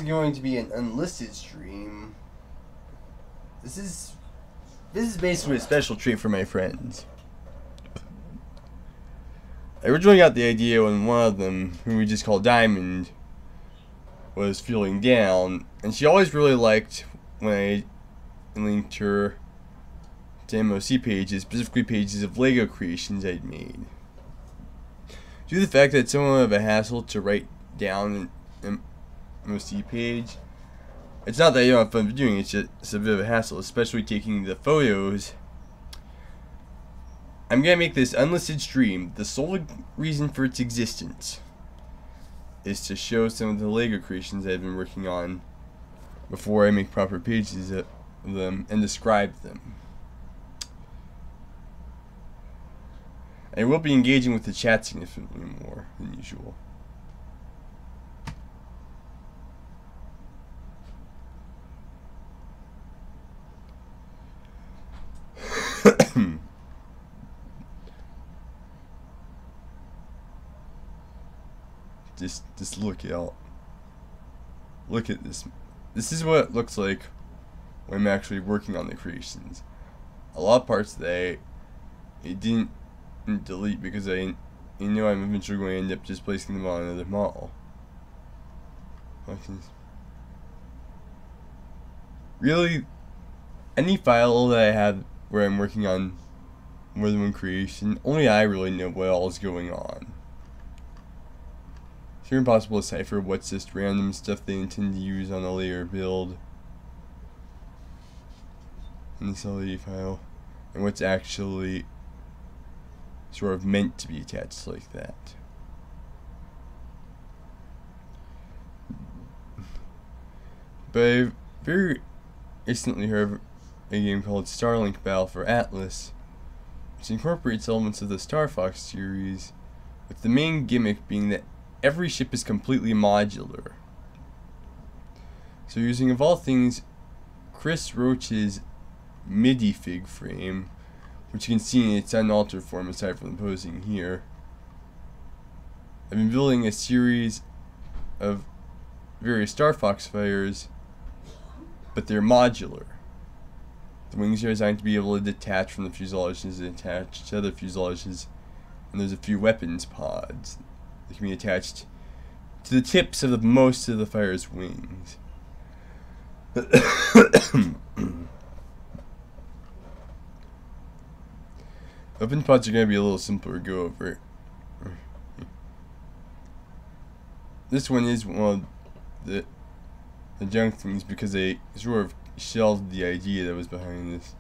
going to be an unlisted stream. This is basically a special treat for my friends. I originally got the idea when one of them, who we just call Diamond, was feeling down, and she always really liked when I linked her to MOC pages, specifically pages of Lego creations I'd made. Due to the fact that it's somewhat of a hassle to write down an MOC page, it's not that you don't have fun doing it, it's just a bit of a hassle, especially taking the photos. I'm gonna make this unlisted stream. The sole reason for its existence is to show some of the Lego creations I've been working on before I make proper pages of them and describe them. I will be engaging with the chat significantly more than usual. Just look out. Look at this. This is what it looks like when I'm actually working on the creations. A lot of parts that I didn't delete because I know I'm eventually going to end up just placing them on another model. Really, any file that I have where I'm working on more than one creation, only I really know what all is going on. It's very impossible to decipher what's just random stuff they intend to use on a layer build in this LE file, and what's actually sort of meant to be attached like that. But I've very recently heard of a game called Starlink Battle for Atlas, which incorporates elements of the Star Fox series, with the main gimmick being that every ship is completely modular. So using, of all things, Chris Roach's MIDI fig frame, which you can see in its unaltered form aside from the posing here, I've been building a series of various Star Fox fighters, but they're modular. The wings are designed to be able to detach from the fuselages and attach to other fuselages, and there's a few weapons pods that can be attached to the tips of most of the fighter's wings. Weapon pods are going to be a little simpler to go over. This one is one of the junk things because they sort of shelved the idea that was behind this.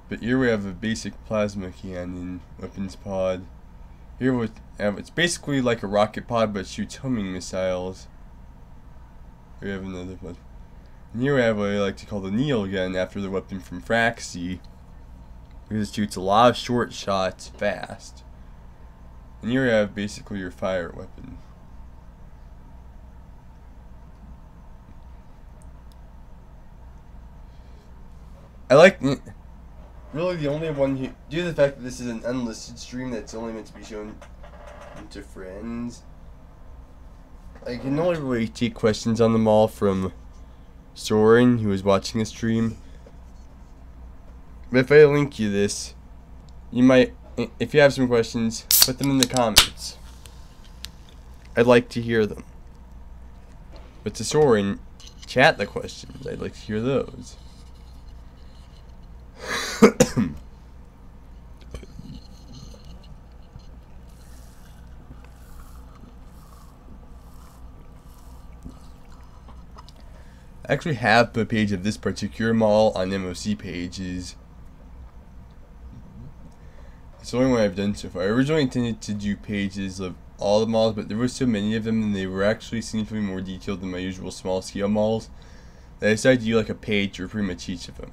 But here we have a basic plasma cannon weapons pod. Here we have, it's basically like a rocket pod but shoots homing missiles. Here we have another pod. And here we have what I like to call the Neil gun after the weapon from Fraxi, because it shoots a lot of short shots fast. And here we have basically your fire weapon. I like, really the only one who, due to the fact that this is an unlisted stream that's only meant to be shown to friends, I can only really take questions on them all from Soren, who is watching the stream. But if I link you this, you might, if you have some questions, put them in the comments. I'd like to hear them. But to Soren, chat the questions. I'd like to hear those. I actually have a page of this particular model on MOC pages. It's the only one I've done so far. I originally intended to do pages of all the models, but there were so many of them and they were actually significantly more detailed than my usual small scale models that I decided to do like a page for pretty much each of them.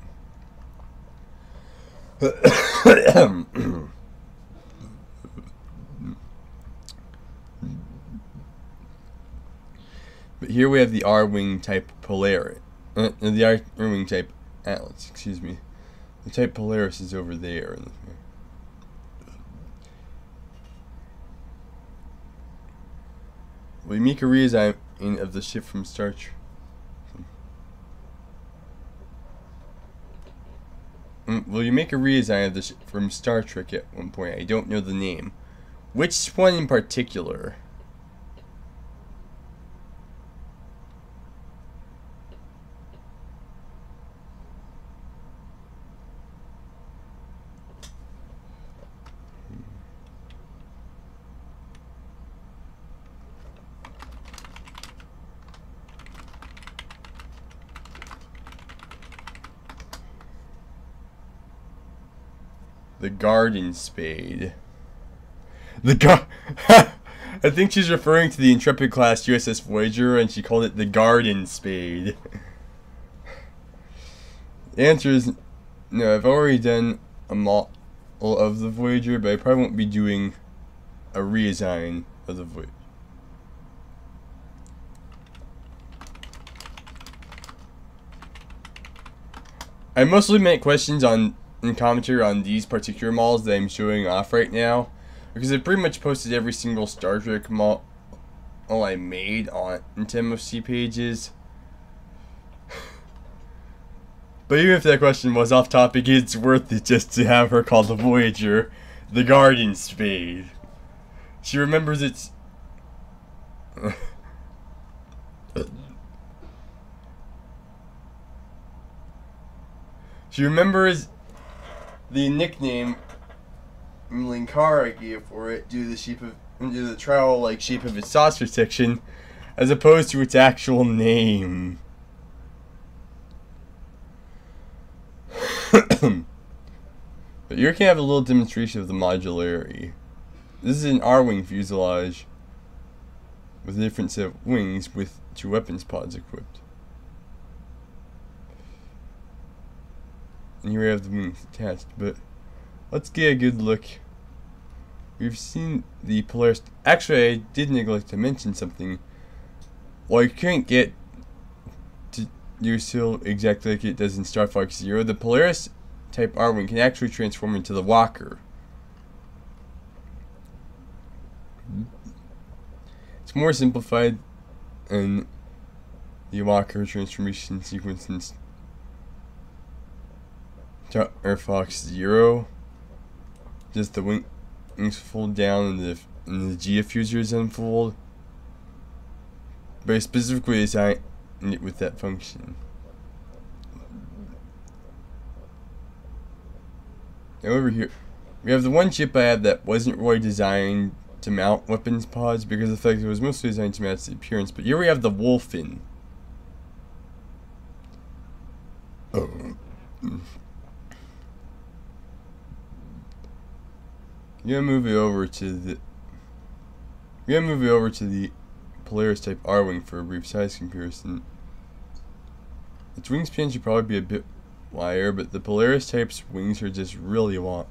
But here we have the R-Wing type Polaris. The R-Wing type Atlas, excuse me. The type Polaris is over there. Will you make a redesign of the ship from Star Trek? Will you make a redesign of the ship from Star Trek at one point? I don't know the name. Which one in particular? The Garden Spade. I think she's referring to the Intrepid class USS Voyager, and she called it the Garden Spade. The answer is no. I've already done a model of the Voyager, but I probably won't be doing a redesign of the Voyager. I mostly make questions on and commentary on these particular models that I'm showing off right now, because I pretty much posted every single Star Trek model I made on TMFC pages. But even if that question was off topic, it's worth it just to have her call the Voyager the Garden Spade. She remembers its she remembers the nickname Linkara gave for it due to the trowel-like shape of its saucer section, as opposed to its actual name. But here can have a little demonstration of the modularity. This is an R-wing fuselage with a different set of wings with 2 weapons pods equipped. And here we have the wings attached, but let's get a good look. We've seen the Polaris. Actually, I did neglect to mention something. While you can't get to do so exactly like it does in Star Fox Zero, the Polaris type R-wing can actually transform into the Walker. It's more simplified than the Walker transformation sequence in Star Fox Zero. Just the wings fold down and the G-diffusers unfold. But I specifically designed it with that function. Now over here, we have the one chip I had that wasn't really designed to mount weapons pods because of the fact it was mostly designed to match the appearance. But here we have the Wolfen. We're gonna move it over to the Polaris type R-wing for a brief size comparison. Its wingspan should probably be a bit wider, but the Polaris type's wings are just really long.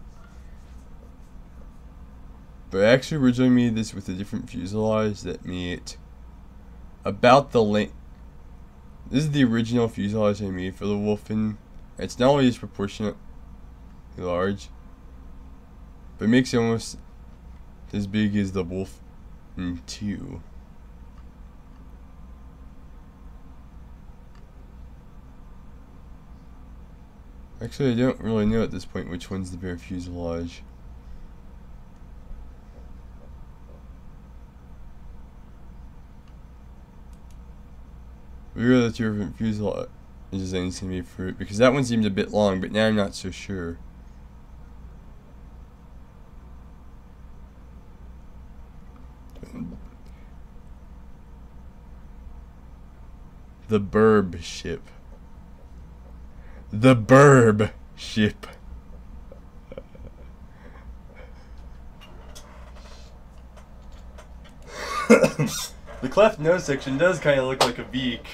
But I actually originally made this with a different fuselage that made it about the length. This is the original fuselage I made for the Wolfen. It's not only disproportionately large, but it makes it almost as big as the Wolfen 2. Actually, I don't really know at this point which one's the bare fuselage. We really the 2 different fuselage designs to me for it, because that one seemed a bit long, but now I'm not so sure. The Burb ship. The Burb ship. The cleft nose section does kind of look like a beak.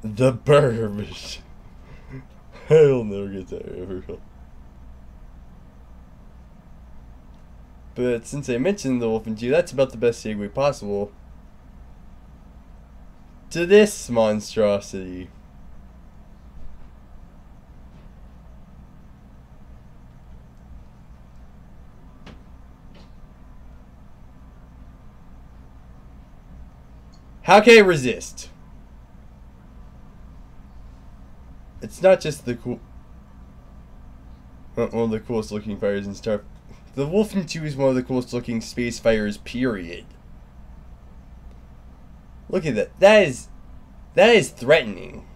The Burb. I'll never get that ever. But since I mentioned the Wolfen 2, that's about the best segue possible to this monstrosity. How can I resist? It's not just the cool, one of the coolest looking fighters in Star. The Wolfen 2 is one of the coolest looking space fighters, period. Look at that. That is threatening.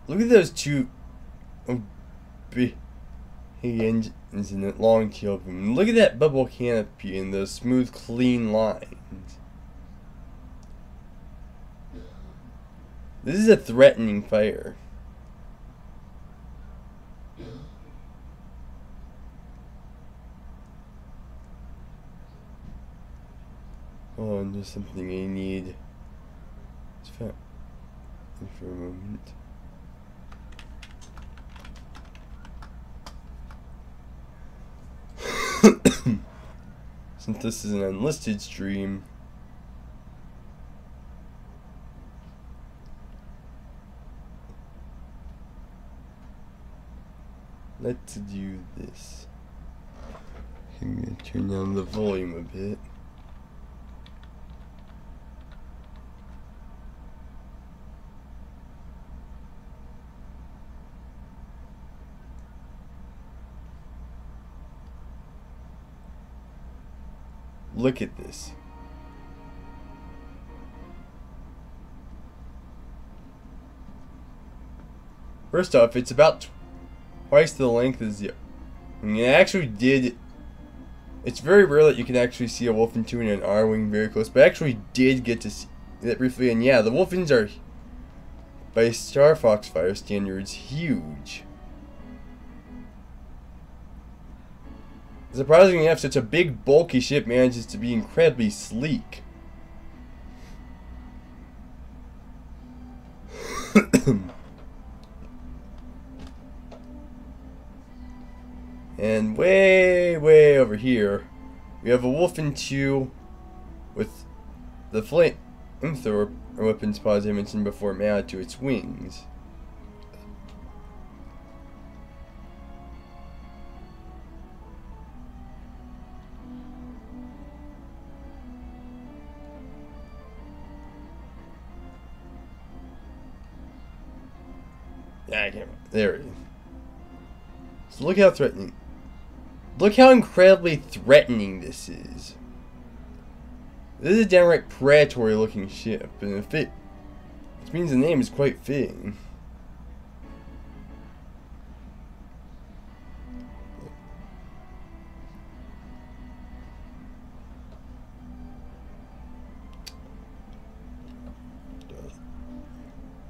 Look at those two big engines and that long tail boom. Look at that bubble canopy and those smooth, clean lines. This is a threatening fire. Oh, and there's something I need. It's for a moment. Since this is an unlisted stream, let's do this. I'm gonna turn down the volume a bit. Look at this. First off, it's about twice the length as the. I mean, I actually did. It's very rare that you can actually see a Wolfen 2 and an R-Wing very close, but I actually did get to see that briefly. And yeah, the Wolfens are, by Star Fox Fire standards, huge. Surprisingly enough, such a big, bulky ship manages to be incredibly sleek. And way over here, we have a Wolfen 2 with the flamethrower weapons pods I mentioned before mounted to its wings. Yeah, I can't. There it is. So look how threatening. Look how incredibly threatening this is. This is a downright predatory looking ship, and which means the name is quite fitting.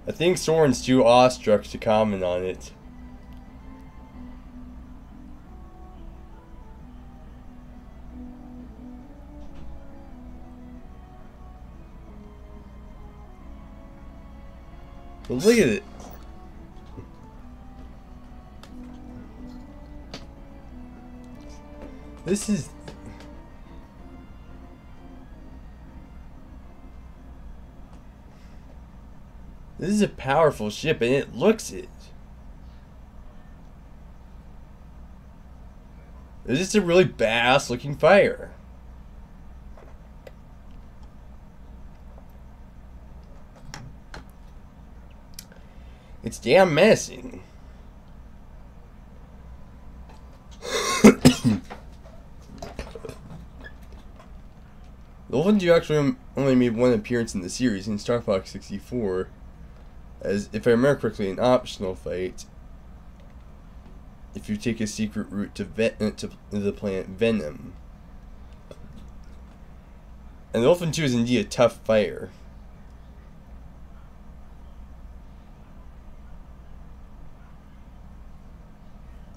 I think Soren's too awestruck to comment on it. But look at it. This is. This is a powerful ship, and it looks it. It's just a really badass looking fire. It's damn menacing. The Wolfen 2 actually only made one appearance in the series in Star Fox 64, as, if I remember correctly, an optional fight if you take a secret route to the planet Venom. And the Wolfen 2 is indeed a tough fighter.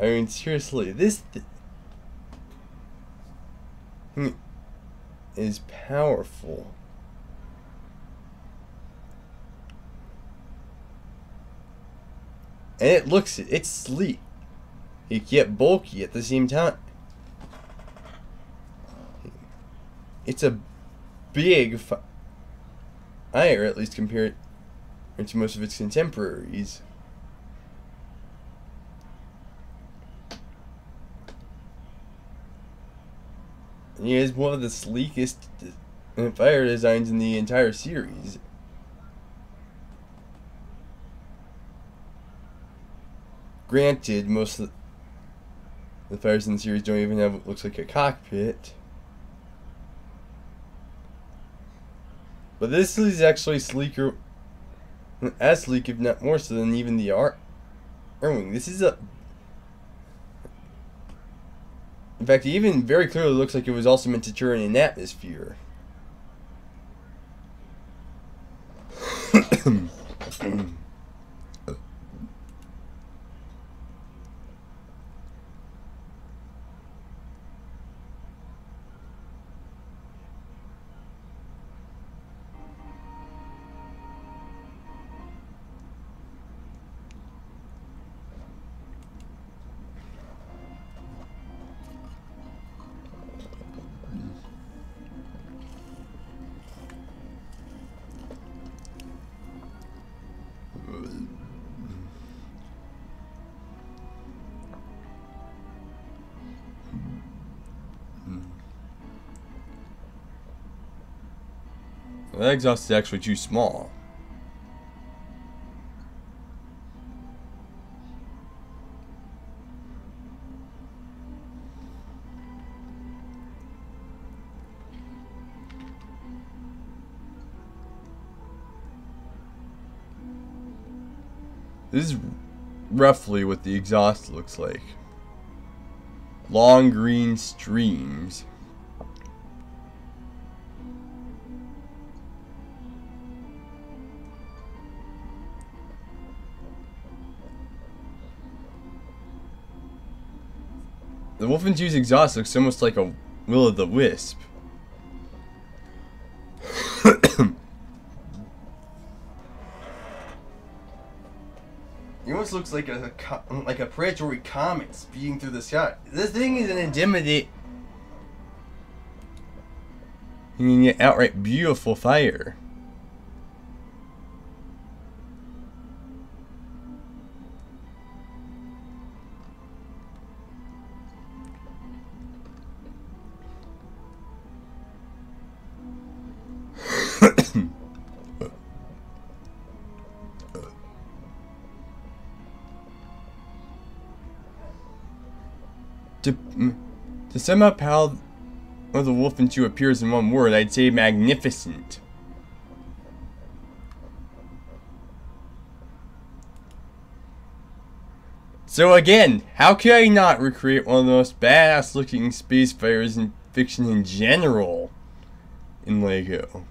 I mean, seriously, this. is powerful. And it's sleek. Yet bulky at the same time. It's a big fire, at least compared to most of its contemporaries. And it is one of the sleekest fire designs in the entire series. Granted, most of the fires in the series don't even have what looks like a cockpit. But this is actually sleeker, as sleek if not more so than even the R-Wing. This is a... In fact, it even very clearly looks like it was also meant to turn in an atmosphere. Well, that exhaust is actually too small. This is roughly what the exhaust looks like. Long green streams. The Wolf and Two's exhaust looks almost like a will-o'-the-wisp. It almost looks like a predatory comet speeding through the sky. This thing is an intimidating, outright beautiful fire. To sum up how the Wolf and Two appears in one word, I'd say magnificent. So again, how could I not recreate one of the most badass looking space fires in fiction in general in LEGO?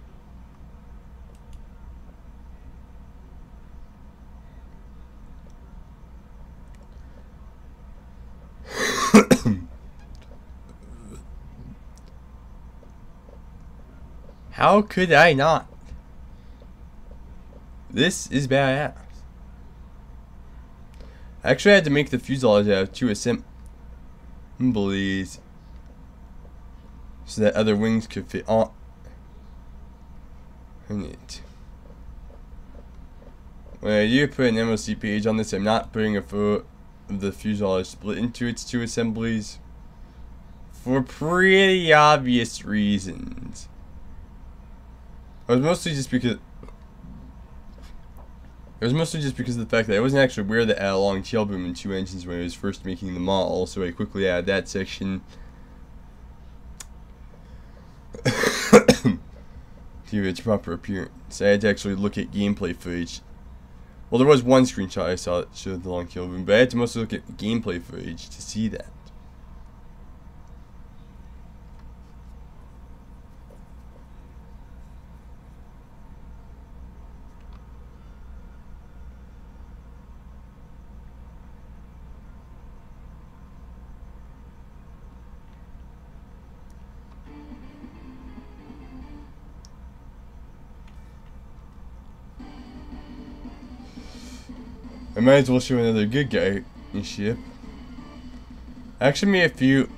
How could I not? This is badass. I actually had to make the fuselage out of two assemblies so that other wings could fit on it. When I do put an MOC page on this, I'm not putting a photo of the fuselage split into its two assemblies for pretty obvious reasons. It was mostly just because of the fact that I wasn't actually aware that it had a long tail boom and two engines when I was first making the model, so I quickly added that section to its proper appearance. I had to actually look at gameplay footage. Well, there was one screenshot I saw that showed the long tail boom, but I had to mostly look at gameplay footage to see that. I might as well show another good guy ship. I actually made a few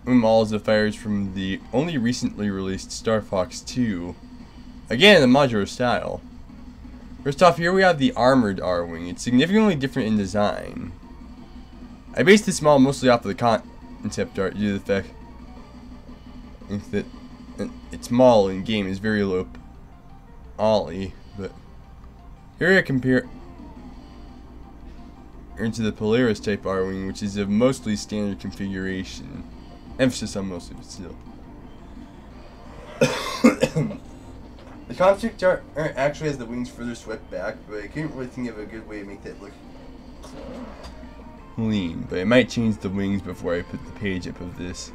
models of fighters from the only recently released Star Fox 2. Again, in the modular style. First off, here we have the armored R-Wing. It's significantly different in design. I based this model mostly off of the concept art due to the fact that its model in game is very low ollie, but here I compare into the Polaris type R-Wing, which is a mostly standard configuration. Emphasis on mostly, but still. The concept art actually has the wings further swept back, but I couldn't really think of a good way to make that look clean. But I might change the wings before I put the page up of this.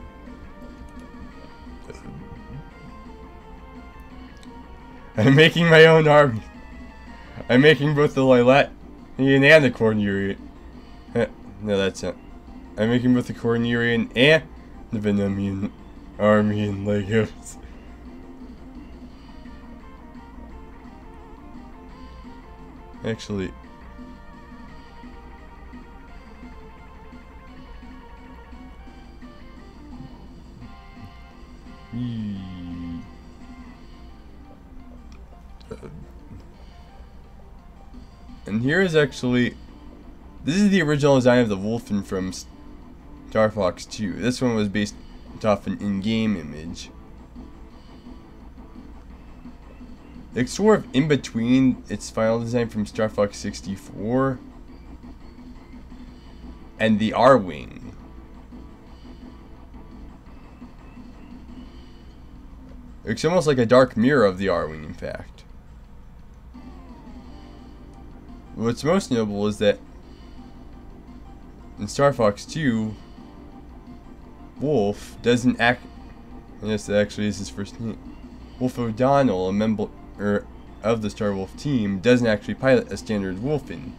I'm making my own army. I'm making both the Lilat and the Cornurian. No, that's not. I'm making both the Cornurian and the Venomian army in Legos. Actually, and here is actually, this is the original design of the Wolfen from Star Fox 2. This one was based off an in-game image. It's sort of in between its final design from Star Fox 64 and the R-Wing. It's almost like a dark mirror of the R-Wing, in fact. What's most notable is that in Star Fox 2, Wolf doesn't act. Yes, that actually is his first name. Wolf O'Donnell, a member of the Star Wolf team, doesn't actually pilot a standard Wolfen.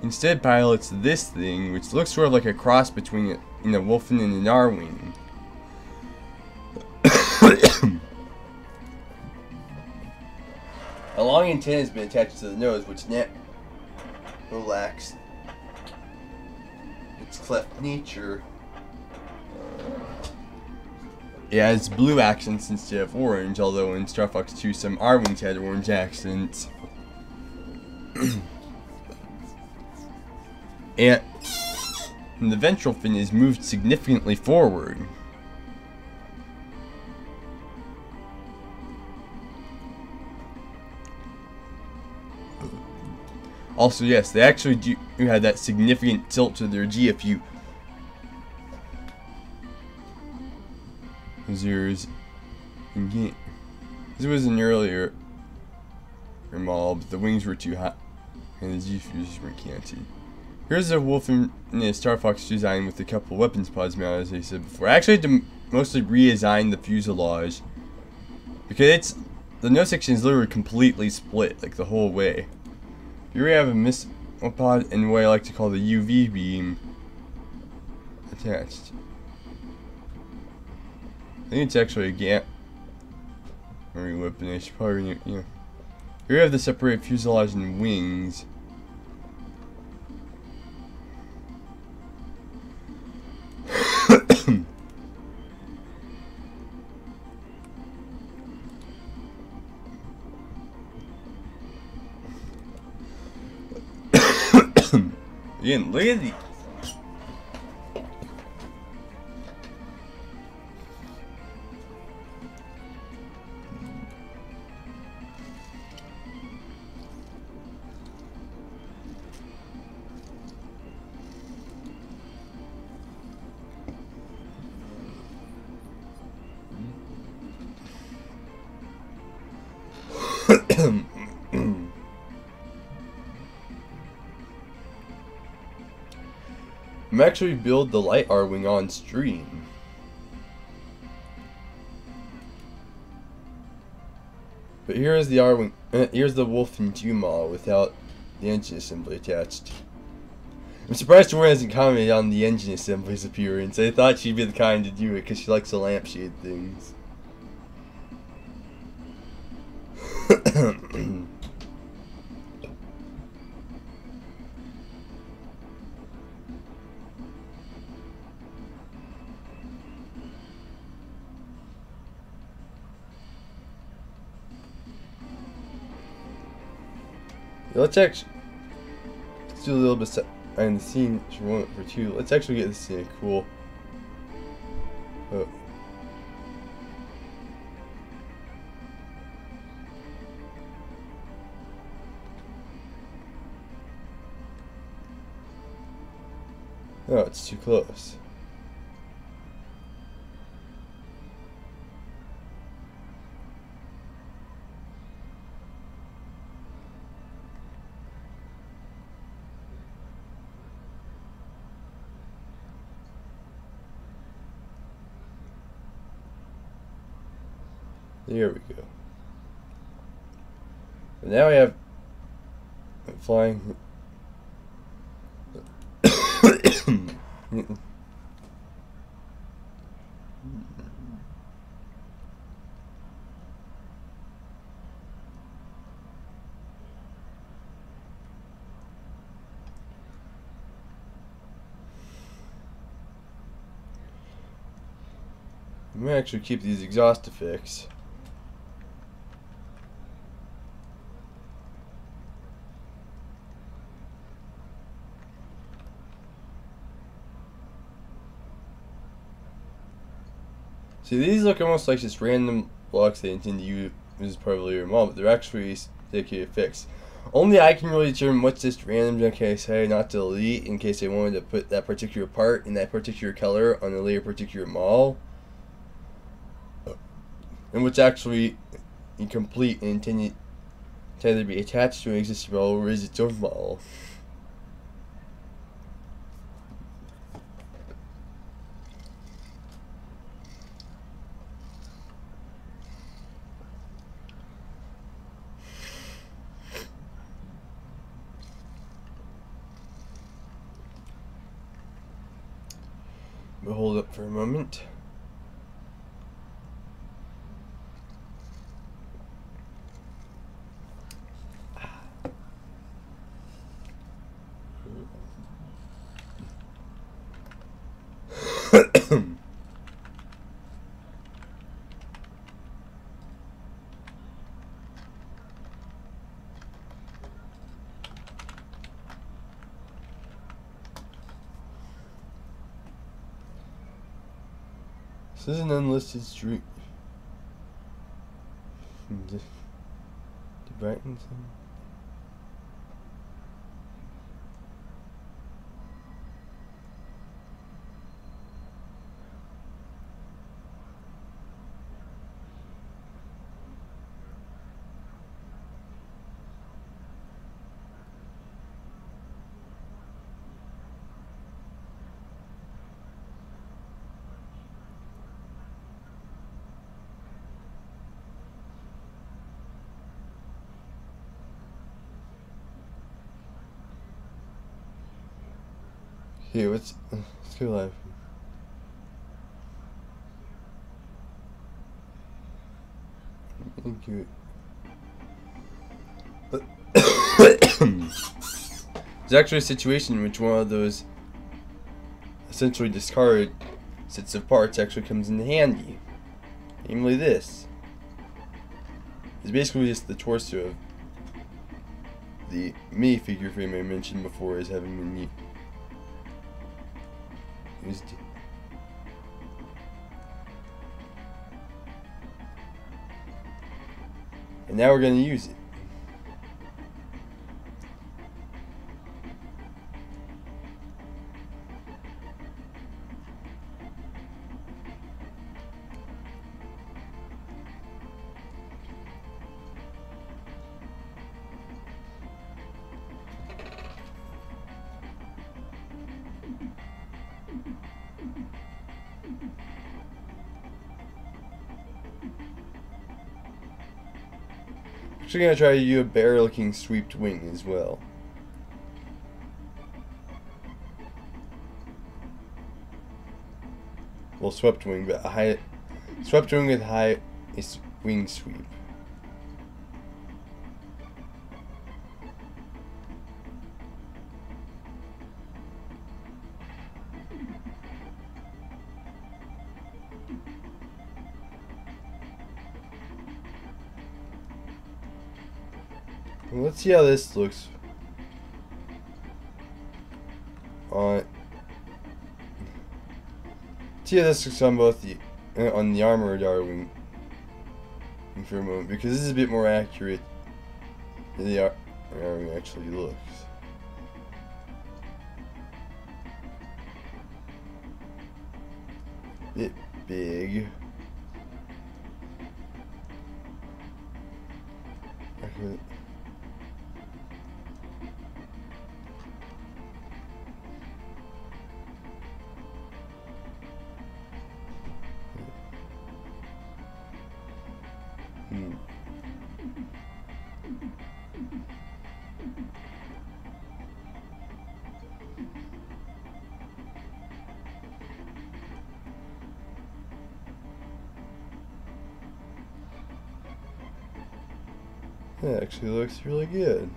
Instead, pilots this thing, which looks sort of like a cross between a Wolfen and an R-Wing. A long antenna has been attached to the nose, which now lacks its cleft nature. It has blue accents instead of orange, although in Star Fox 2 some R-Wings had orange accents. And the ventral fin is moved significantly forward. Also, yes, they actually do have that significant tilt to their GFU. Zeros in game. This was an earlier model, but the wings were too hot and the G-fuses were canted. Here's a Wolfen in a Star Fox design with a couple weapons pods mounted, as I said before. I actually had to mostly redesign the fuselage because the nose section is literally completely split, like the whole way. Here we have a missile pod and what I like to call the UV beam attached. I think it's actually a gap. Or weapon. I should probably, you know. Here we have the separated fuselage and wings. Again, look at the. I'm actually build the light R-Wing on stream. But here is the R-Wing. Here's the Wolfen 2 model without the engine assembly attached. I'm surprised Tori hasn't commented on the engine assembly's appearance. I thought she'd be the kind to do it because she likes the lampshade things. Let's actually do a little bit behind the scenes for 1, for 2. Let's actually get this thing cool. Oh. No, it's too close. There we go. And now we have flying. I'm gonna actually keep these exhaust effects. See, these look almost like just random blocks they intend to use as part of your model, but they're actually dedicated effects. Only I can really determine what's just random in case I not to delete, in case I wanted to put that particular part in that particular color on a later particular model. And what's actually incomplete and intended to either be attached to an existing model or is its own model. But hold up for a moment. This is an unlisted street. To brighten some. Here, let's go live. Thank you. There's actually a situation in which one of those essentially discarded sets of parts actually comes in handy. Namely this. It's basically just the torso of the minifigure frame I mentioned before as having been used. And now we're going to use it. Actually gonna try to do a bear looking swept wing as well. Well, swept wing, but a high swept wing with high wing sweep. Let's see how this looks on. See how this looks on both the on the Armored Darwing for a moment, because this is a bit more accurate than the Arwing actually looks. Bit big. That actually looks really good.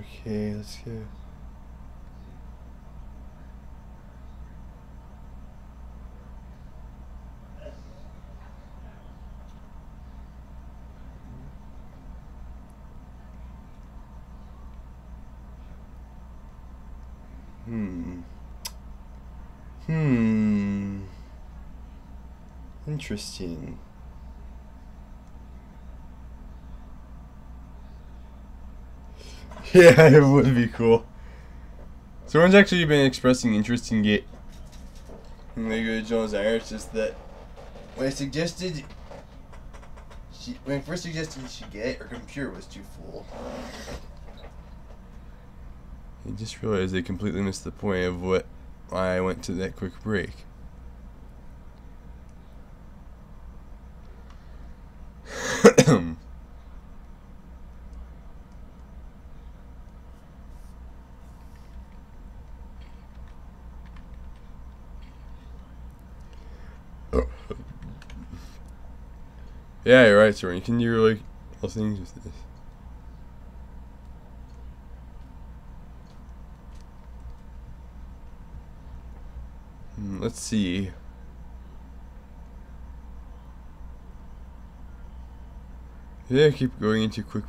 Okay, let's go. Interesting. Yeah, it would be cool. Someone's actually been expressing interest in Lego Jones Iron. It's just that when I first suggested she get it, her computer was too full. I just realized they completely missed the point of why I went to that quick break. Yeah, you're right, Soren. You can do like all things with this. Let's see. Yeah, I keep going into quick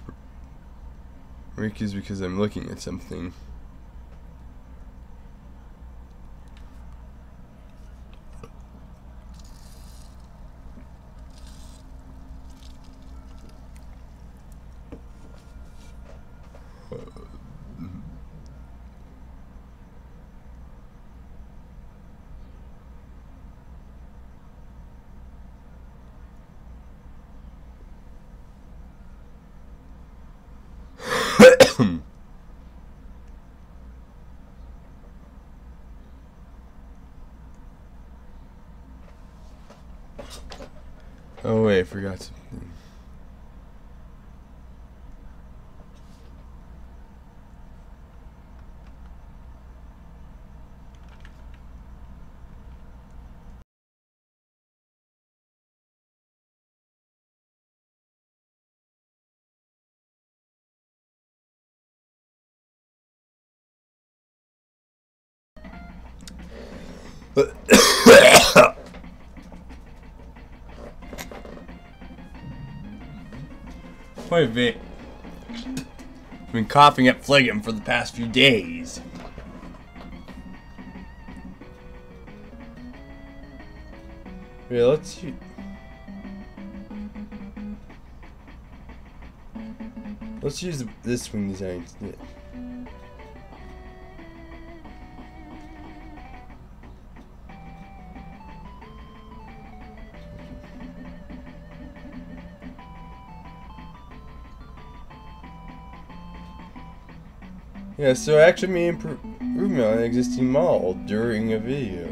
break is because I'm looking at something. Oh wait, I forgot something. Wait, Vic. I've been coughing up phlegm for the past few days. Yeah, let's see. Let's use this wing design instead. Yeah, so I actually made improvement on an existing model during a video.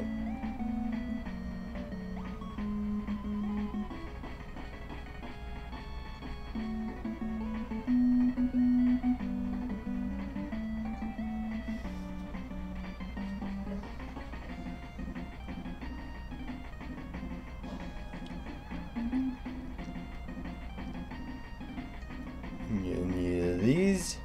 Any of these?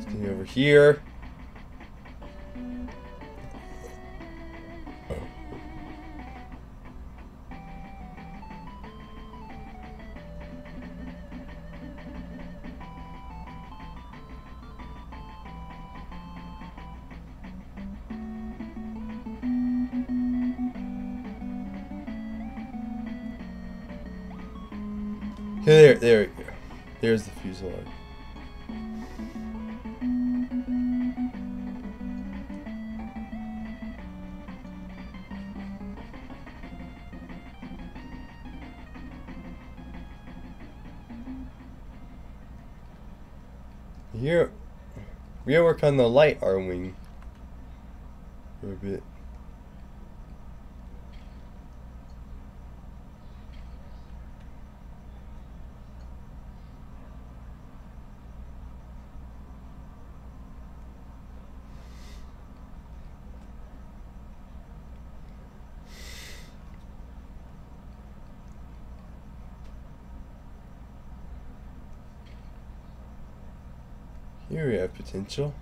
Stay over here. There we go. There's the fuselage. Here, we gotta work on the light arm wing for a bit. Here we have potential.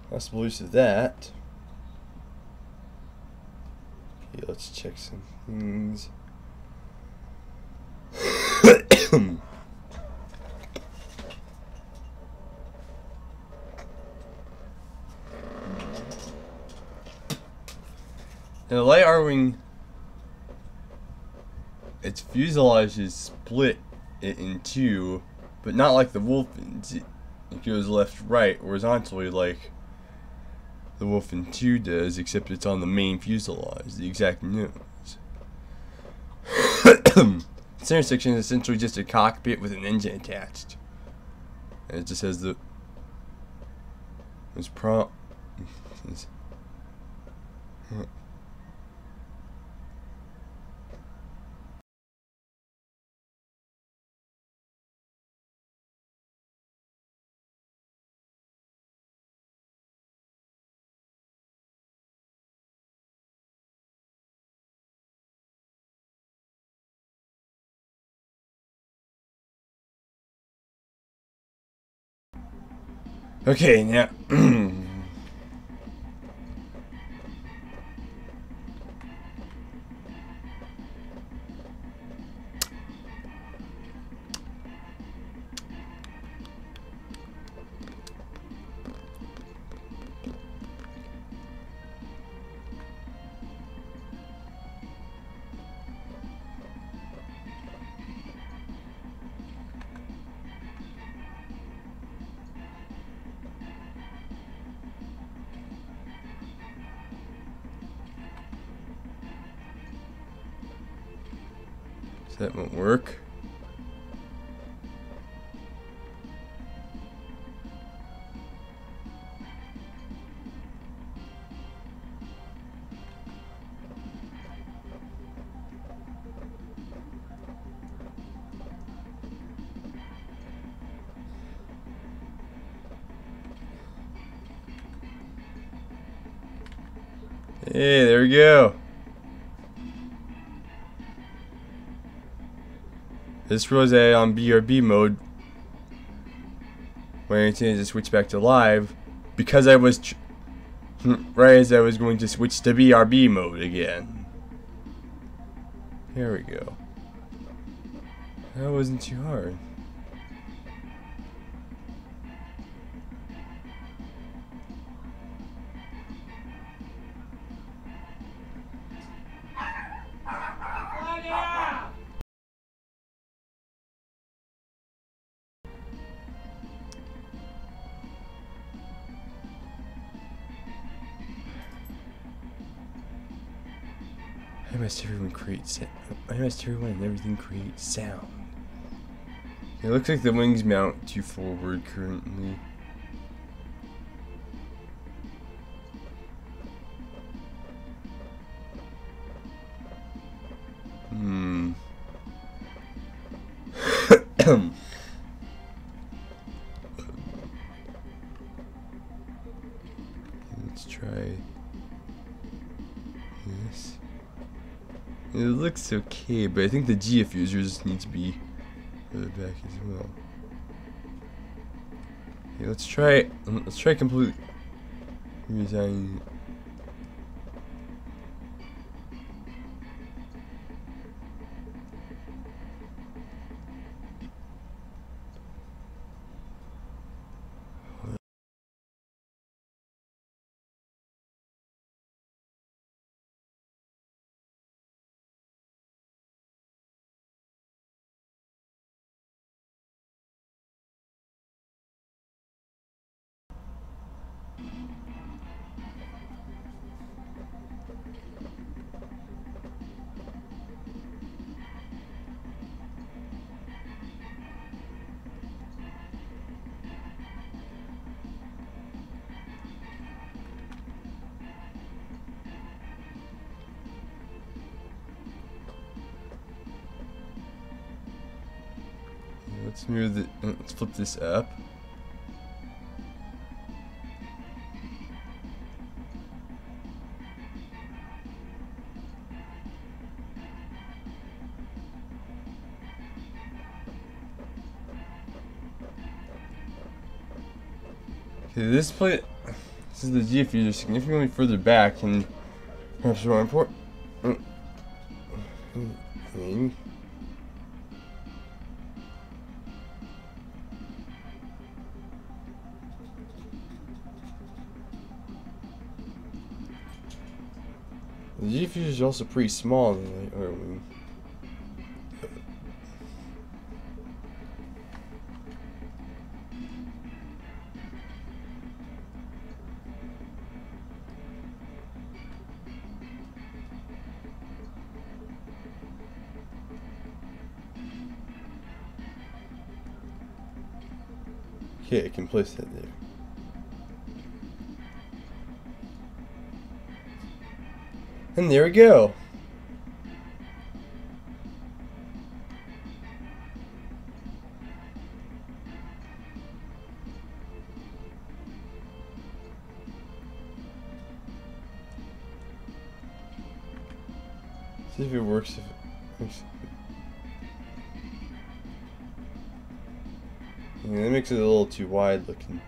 Possible use of that. Okay, let's check some things. Now, the light arm wing, its fuselage is split in two, but not like the Wolfen's. It goes left, right, horizontally like the Wolfen 2 does, except it's on the main fuselage, the exact nose. The center section is essentially just a cockpit with an engine attached. And it just has the Okay, now that won't work. Hey, there we go. This was on BRB mode when I intended to switch back to live because I was right as I was going to switch to BRB mode again. There we go. That wasn't too hard. must everyone create sound? Why must everyone and everything create sound? It looks like the wings mount too forward currently. Let's try this. It looks okay, but I think the GFusers need to be further back as well. Okay, let's try completely redesigning it. Let's flip this up. Okay, this is the GFuser significantly further back and perhaps more important. The GFuser is also pretty small in the light wing. Okay, I can place that there. And there we go. See if it works. Yeah, that makes it a little too wide looking.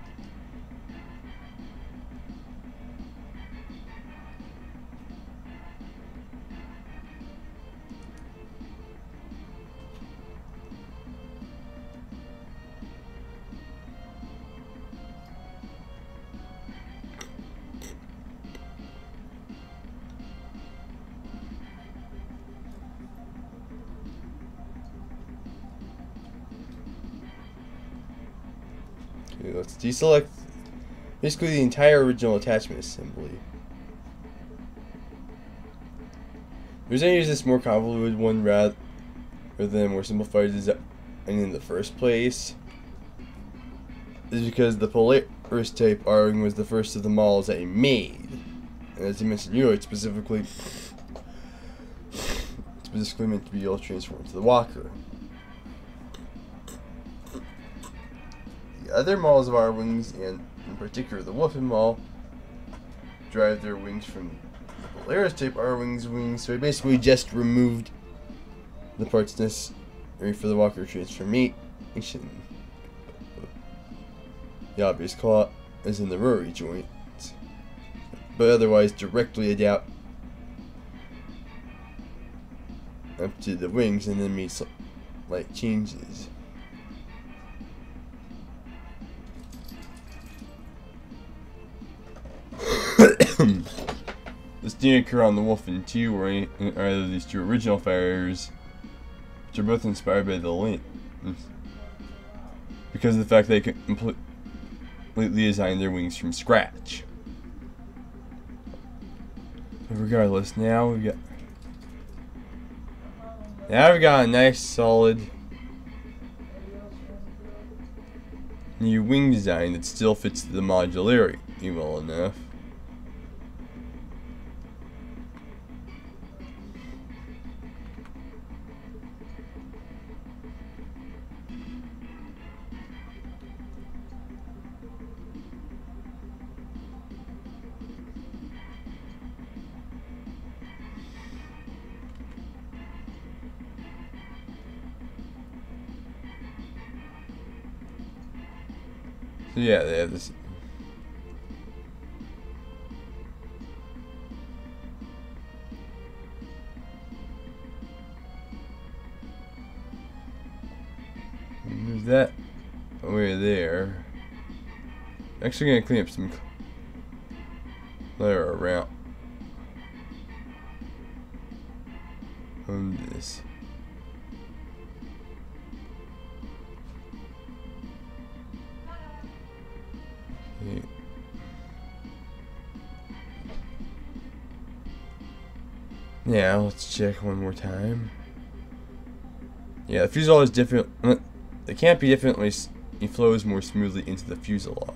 Okay, let's deselect basically the entire original attachment assembly. The reason I use this more convoluted one rather than more simplified design in the first place is because the Polaris type R-Wing was the first of the models I made. And as I mentioned earlier, it's specifically meant to be able to transform to the Walker. The other models of R-Wings, and in particular the Wolfman model, derive their wings from the Polaris type R-Wings wings, so I basically just removed the parts necessary for the Walker transformation. The obvious call is in the rotary joint, but otherwise directly adapt up to the wings and then made slight changes. This didn't occur on the Wolfen 2 or either of these two original fighters, which are both inspired by the Lynx, because of the fact they could completely design their wings from scratch. But regardless, now we've got Now we've got a nice solid new wing design that still fits the modularity well enough. So yeah, they have this. Move that away there. Actually gonna clean up some clutter around on this. Okay. Now let's check one more time. Yeah, the fuselage is different. It can't be differently. It flows more smoothly into the fuselage.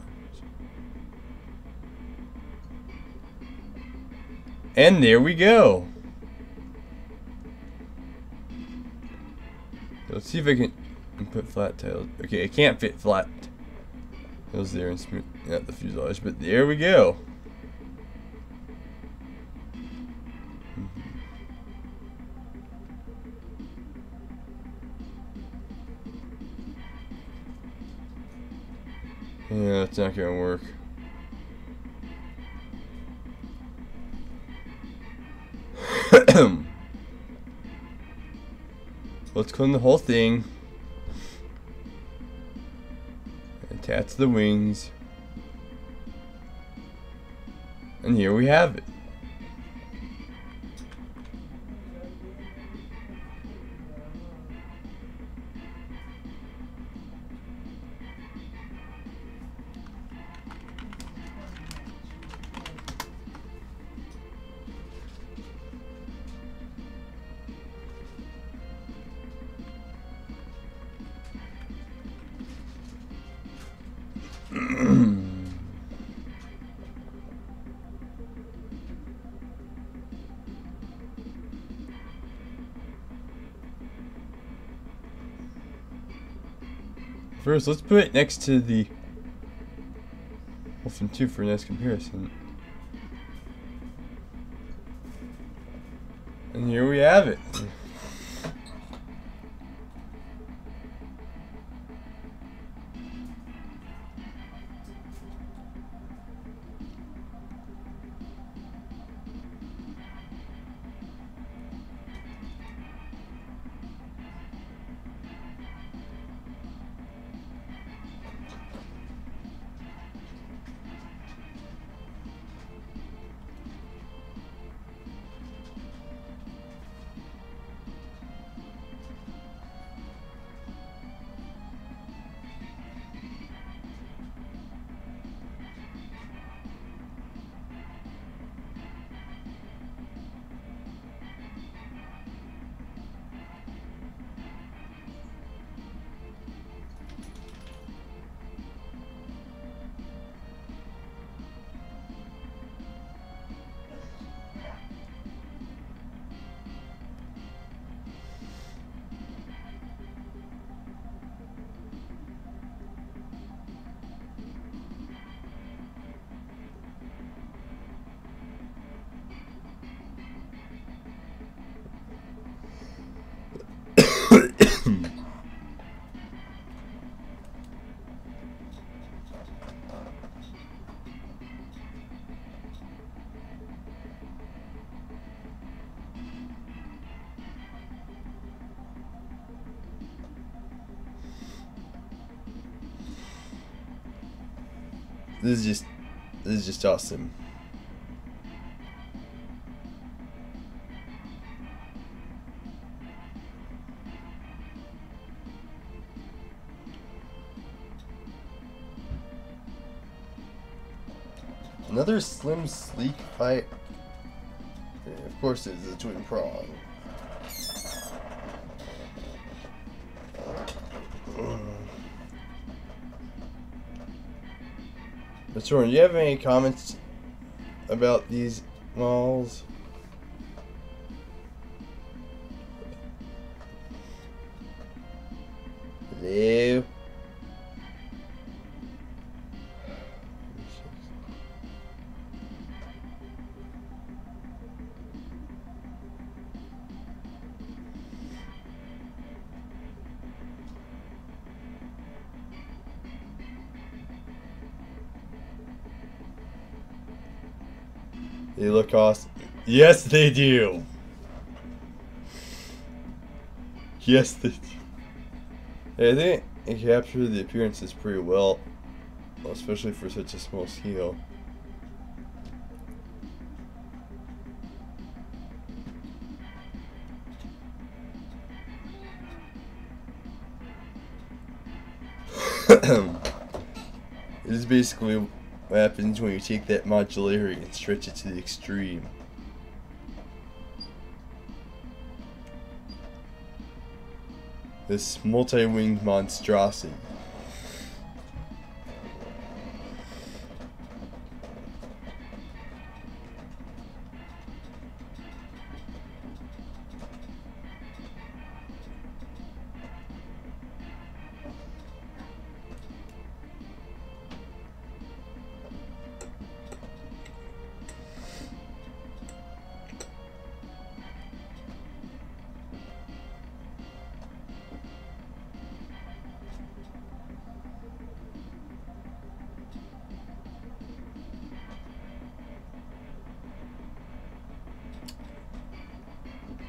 And there we go. Let's see if I can put flat tails. Okay, it can't fit flat tails there and smooth out the fuselage, but there we go. Yeah, that's not gonna work. Let's clean the whole thing. Attach the wings. And here we have it. First, let's put it next to the Wolfen 2 for a nice comparison. And here we have it. This is just awesome. Another slim, sleek fight. Of course, it's a twin prong. But Soren, do you have any comments about these malls? Hello? They look awesome. Yes, they do. Yes, they do. I think it captured the appearances pretty well, especially for such a small scale. It is basically what happens when you take that modularity and stretch it to the extreme. This multi-winged monstrosity.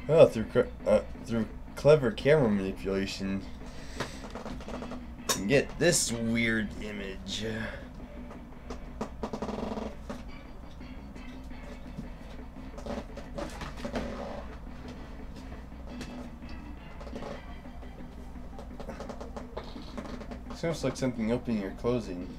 Well, through clever camera manipulation, you can get this weird image. Seems like something opening or closing.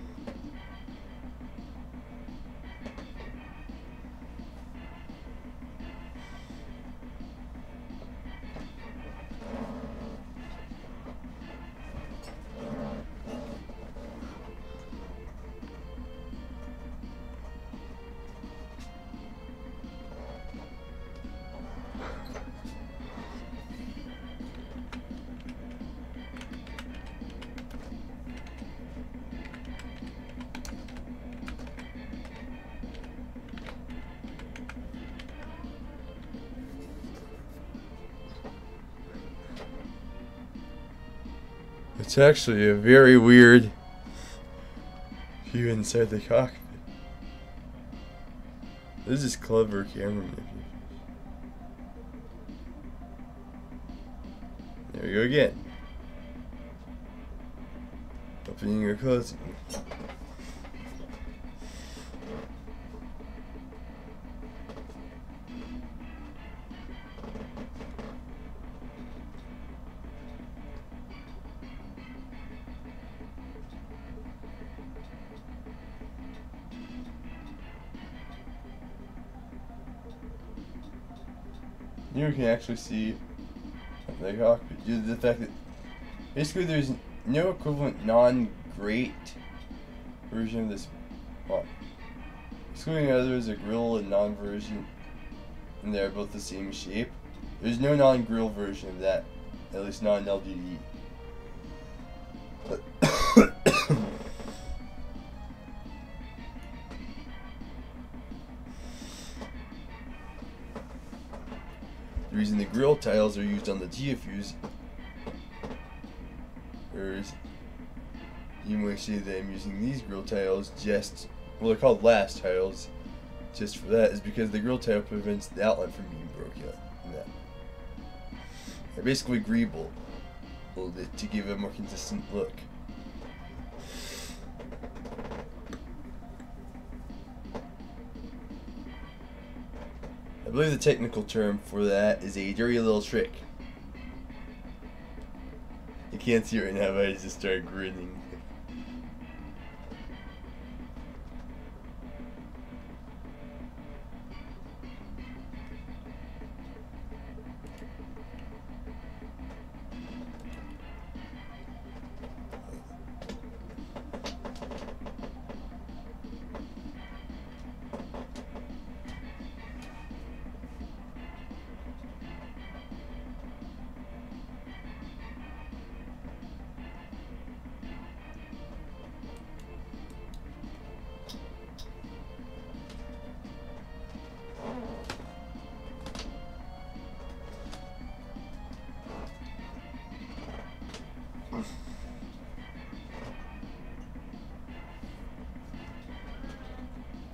It's actually a very weird view inside the cockpit. This is clever camera manipulation. There we go again. Opening or closing. You can actually see the cockpit due to the fact that basically there's no equivalent non-great version of this. Well, excluding others, a grill and non-version, and they're both the same shape. There's no non-grill version of that, at least not in LDD. But the reason the grill tiles are used on the TFUs, or you might say that I'm using these grill tiles just, well, they're called last tiles, just for that, is because the grill tile prevents the outline from being broken up. They're basically greeble a little bit to give a more consistent look. I believe the technical term for that is a dirty little trick. You can't see it right now, but I just started grinning.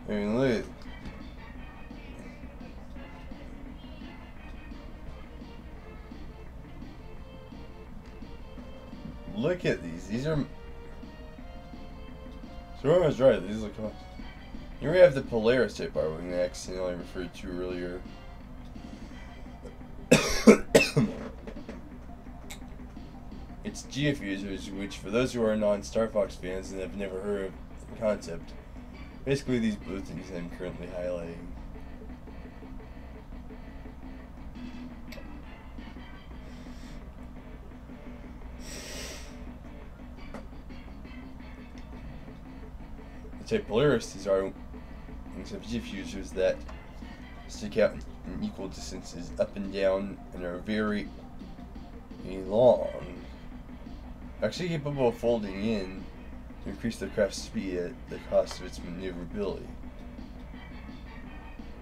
I mean, look at these. These are. So I was right. These look. Here we have the Polaris type bar wing that I accidentally referred to earlier. It's GF users, which for those who are non-Star Fox fans and have never heard of the concept, basically these blue things I'm currently highlighting. The type Polaris is our GF users that stick out in equal distances up and down and are very long. Actually capable of folding in to increase the craft's speed at the cost of its maneuverability.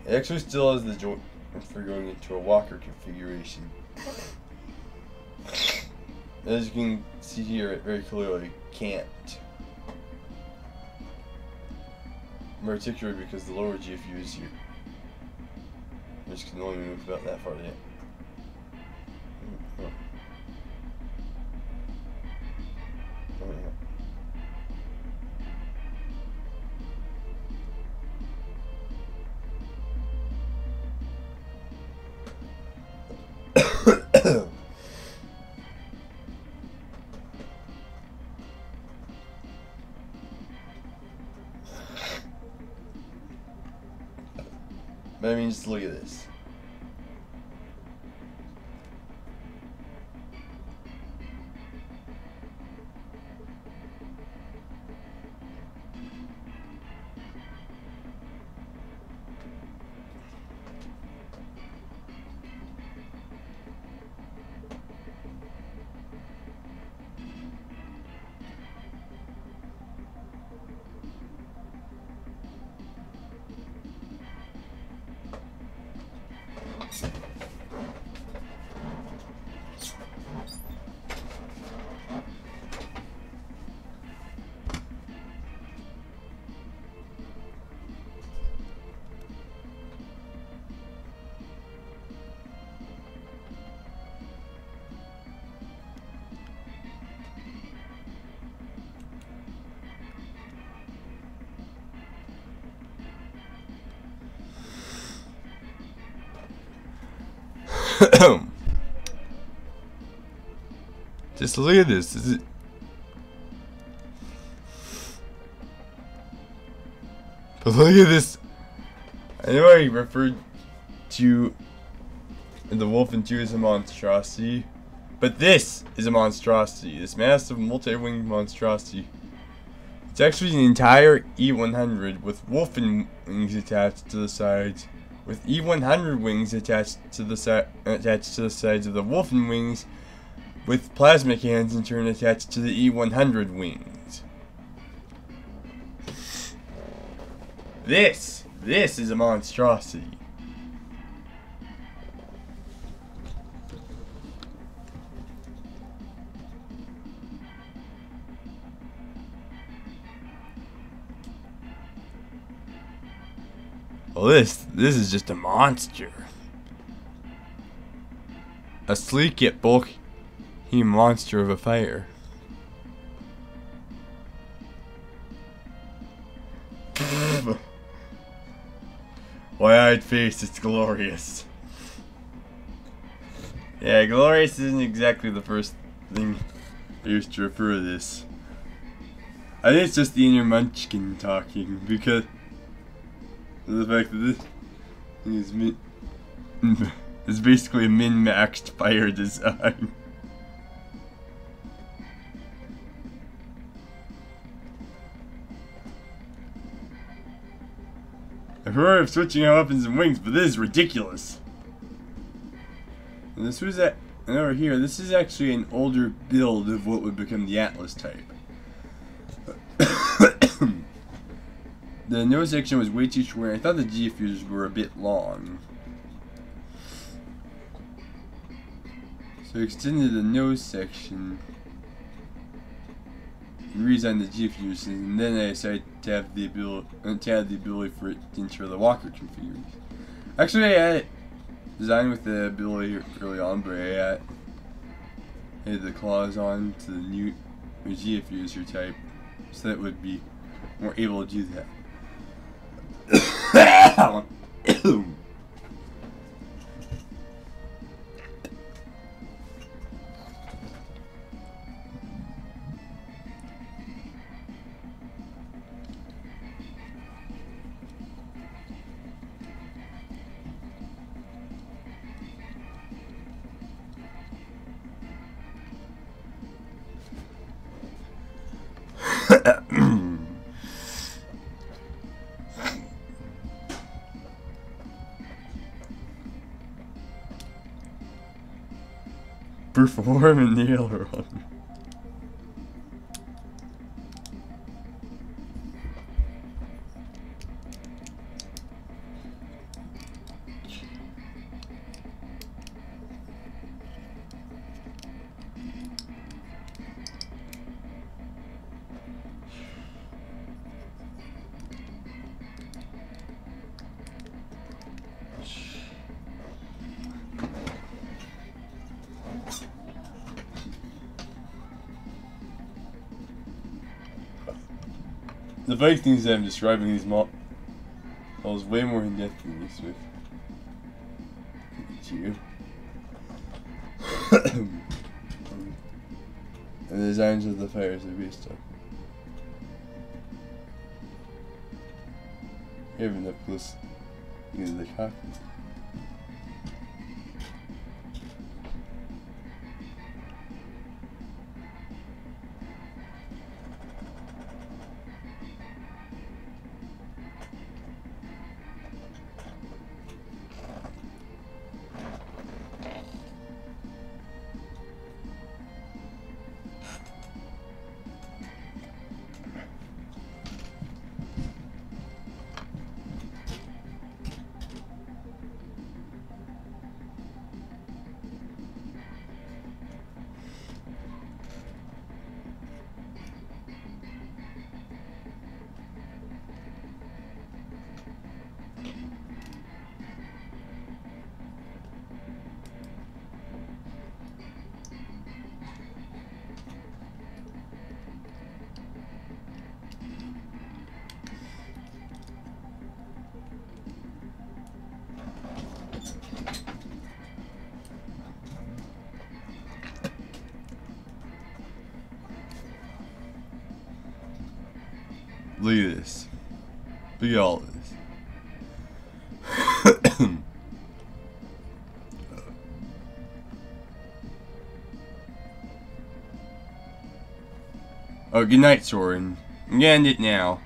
It actually still has the joint for going into a walker configuration. As you can see here, it very clearly can't. Particularly because the lower GFUs here just can only move about that far yet. But I mean, just look at this. Just look at this. But look at this. I know I referred to the Wolfen 2 as a monstrosity, but this is a monstrosity. This massive multi-winged monstrosity. It's actually an entire E100 with Wolfen wings attached to the sides, with E100 wings attached to the sides of the Wolfen wings, with plasma cannons in turn attached to the E100 wings. This is a monstrosity. Well, this is just a monster. A sleek yet bulky monster of a fighter. Wide-eyed face, it's glorious. Yeah, glorious isn't exactly the first thing I used to refer to this. I think it's just the inner munchkin talking, because of the fact that this thing is basically a min-maxed fire design. I've heard of switching out weapons and wings, but this is ridiculous. And this was and over here, this is actually an older build of what would become the Atlas type. The nose section was way too short. I thought the GFUs were a bit long. So I extended the nose section redesign the GPUs, and then I decided to have the ability for it to ensure the walker configuration. Actually, I had it designed with the ability early on, but I had the clause on to the new GFuser type, so that would be more able to do that. Perform in the aileron. The funny thing is that I'm describing these models way more in depth than this with you. And the designs of the fires are based on. You have enough close to the copy. Look at this. Look at all this. Oh, good night, Soren. I'm gonna end it now.